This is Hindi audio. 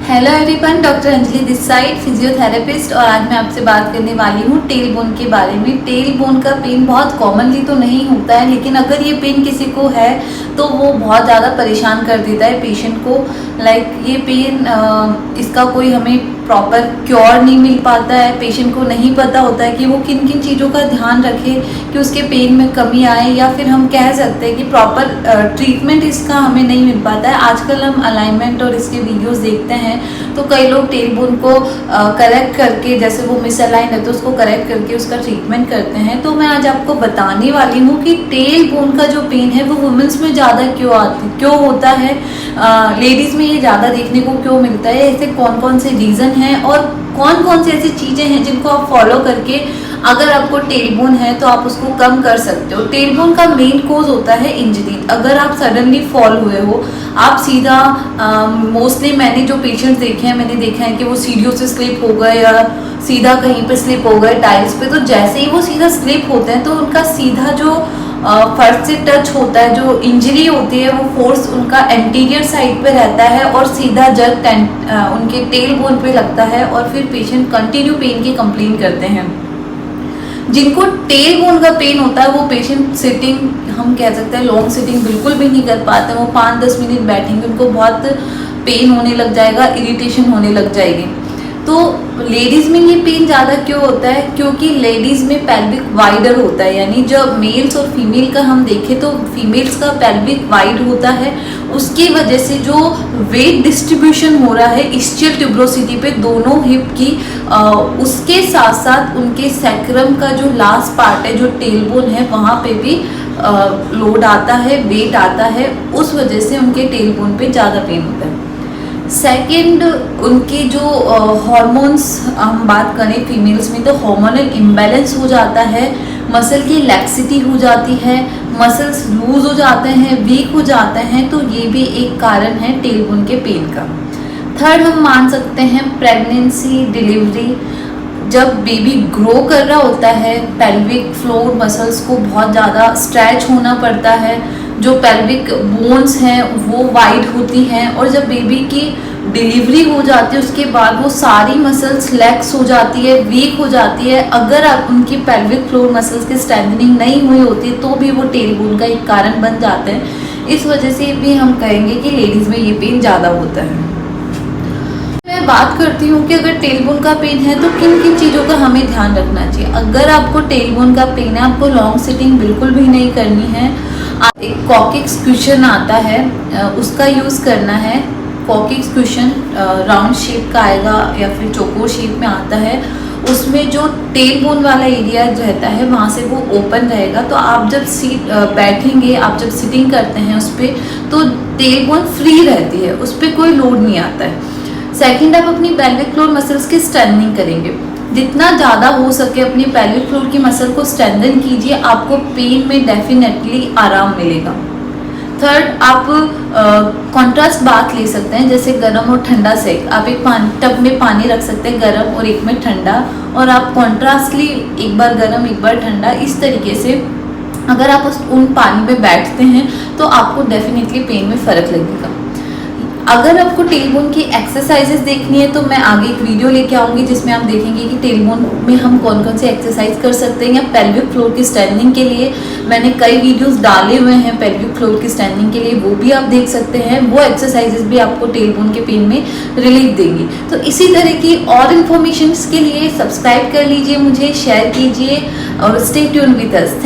Hello everyone, doctor Anjali this side, physiotherapist. और आज मैं आपसे बात करने वाली हूँ टेल बोन के बारे में। टेल बोन का पेन बहुत कॉमनली तो नहीं होता है, लेकिन अगर ये पेन किसी को है तो वो बहुत ज़्यादा परेशान कर देता है पेशेंट को। ये पेन इसका कोई हमें प्रॉपर क्योर नहीं मिल पाता है। पेशेंट को नहीं पता होता है कि वो किन किन चीज़ों का ध्यान रखे कि उसके पेन में कमी आए, या फिर हम कह सकते हैं कि प्रॉपर ट्रीटमेंट इसका हमें नहीं मिल पाता है। आजकल हम अलाइनमेंट और इसके वीडियोस देखते हैं तो कई लोग टेल बोन को करेक्ट करके, जैसे वो मिस अलाइन है तो उसको करेक्ट करके उसका ट्रीटमेंट करते हैं। तो मैं आज आपको बताने वाली हूँ कि टेल बोन का जो पेन है वो वुमेन्स में ज़्यादा क्यों होता है, लेडीज़ में ये ज़्यादा देखने को क्यों मिलता है, ऐसे कौन कौन से रीज़न हैं और कौन कौन सी ऐसी चीज़ें हैं जिनको आप फॉलो करके अगर आपको टेल बोन है तो आप उसको कम कर सकते हो। टेल बोन का मेन कोज होता है इंजरी। अगर आप सडनली फॉल हुए हो, आप सीधा मोस्टली मैंने जो पेशेंट्स देखे हैं, मैंने देखा है कि वो सीढ़ियों से स्लिप हो गए या सीधा कहीं पे स्लिप हो गए टाइल्स पे, तो जैसे ही वो सीधा स्लिप होते हैं तो उनका सीधा जो फर्स्ट से टच होता है, जो इंजरी होती है, वो फोर्स उनका एंटीरियर साइड पे रहता है और सीधा जग उनके टेल बोन पे लगता है और फिर पेशेंट कंटिन्यू पेन की कंप्लेन करते हैं। जिनको टेल बोन का पेन होता है वो पेशेंट सिटिंग, हम कह सकते हैं लॉन्ग सिटिंग बिल्कुल भी नहीं कर पाते। वो 5-10 मिनट बैठेंगे उनको बहुत पेन होने लग जाएगा, इरिटेशन होने लग जाएगी। तो लेडीज़ में ये पेन ज़्यादा क्यों होता है? क्योंकि लेडीज़ में पेल्विक वाइडर होता है, यानी जब मेल्स और फीमेल का हम देखें तो फीमेल्स का पेल्विक वाइड होता है। उसकी वजह से जो वेट डिस्ट्रीब्यूशन हो रहा है इस्चियल ट्यूबरोसिटी पे दोनों हिप की, उसके साथ साथ उनके सैक्रम का जो लास्ट पार्ट है, जो टेल बोन है, वहाँ पे भी लोड आता है, वेट आता है। उस वजह से उनके टेल बोन पे ज़्यादा पेन होता है। सेकेंड, उनके जो हॉर्मोन्स हम बात करें फीमेल्स में तो हार्मोनल इम्बैलेंस हो जाता है, मसल की लैक्सिटी हो जाती है, मसल्स लूज हो जाते हैं, वीक हो जाते हैं, तो ये भी एक कारण है टेल बोन के पेन का। थर्ड, हम मान सकते हैं प्रेगनेंसी, डिलीवरी। जब बेबी ग्रो कर रहा होता है, पेल्विक फ्लोर मसल्स को बहुत ज़्यादा स्ट्रेच होना पड़ता है, जो पेल्विक बोन्स हैं वो वाइड होती हैं, और जब बेबी की डिलीवरी हो जाती है उसके बाद वो सारी मसल्स लैक्स हो जाती है, वीक हो जाती है। अगर आप उनकी पेल्विक फ्लोर मसल्स की स्ट्रेंथनिंग नहीं हुई होती तो भी वो टेल बोन का एक कारण बन जाते हैं। इस वजह से भी हम कहेंगे कि लेडीज़ में ये पेन ज़्यादा होता है। मैं बात करती हूँ कि अगर टेल बोन का पेन है तो किन किन चीज़ों का हमें ध्यान रखना चाहिए। अगर आपको टेल बोन का पेन है, आपको लॉन्ग सिटिंग बिल्कुल भी नहीं करनी है। एक कॉकिक्स क्वेश्चन आता है, उसका यूज़ करना है। कॉकिक्स क्वेश्चन राउंड शेप का आएगा या फिर चौकोर शेप में आता है। उसमें जो टेल बोन वाला एरिया रहता है वहाँ से वो ओपन रहेगा, तो आप जब बैठेंगे, आप जब सिटिंग करते हैं उस पर, तो टेल बोन फ्री रहती है, उस पर कोई लोड नहीं आता है। सेकंड, आप अपनी पेल्विक फ्लोर मसल्स की स्ट्रेंथनिंग करेंगे। जितना ज़्यादा हो सके अपनी पेल्विक फ्लोर की मसल को स्ट्रेंथन कीजिए, आपको पेन में डेफिनेटली आराम मिलेगा। थर्ड, आप कॉन्ट्रास्ट बाथ ले सकते हैं, जैसे गर्म और ठंडा सेक। आप एक टब में पानी रख सकते हैं गर्म और एक में ठंडा, और आप कॉन्ट्रास्टली एक बार गर्म एक बार ठंडा, इस तरीके से अगर आप उन पानी में बैठते हैं तो आपको डेफिनेटली पेन में फ़र्क लगेगा। अगर आपको टेल बोन की एक्सरसाइजेस देखनी है तो मैं आगे एक वीडियो लेके आऊँगी जिसमें आप देखेंगे कि टेल बोन में हम कौन कौन से एक्सरसाइज कर सकते हैं। या पेल्विक फ्लोर की स्ट्रेंथनिंग के लिए मैंने कई वीडियोस डाले हुए हैं पेल्विक फ्लोर की स्ट्रेंथनिंग के लिए, वो भी आप देख सकते हैं। वो एक्सरसाइजेस भी आपको टेल बोन के पेन में रिलीफ देंगी। तो इसी तरह की और इन्फॉर्मेशन के लिए सब्सक्राइब कर लीजिए, मुझे शेयर कीजिए और स्टे ट्यून विद अस।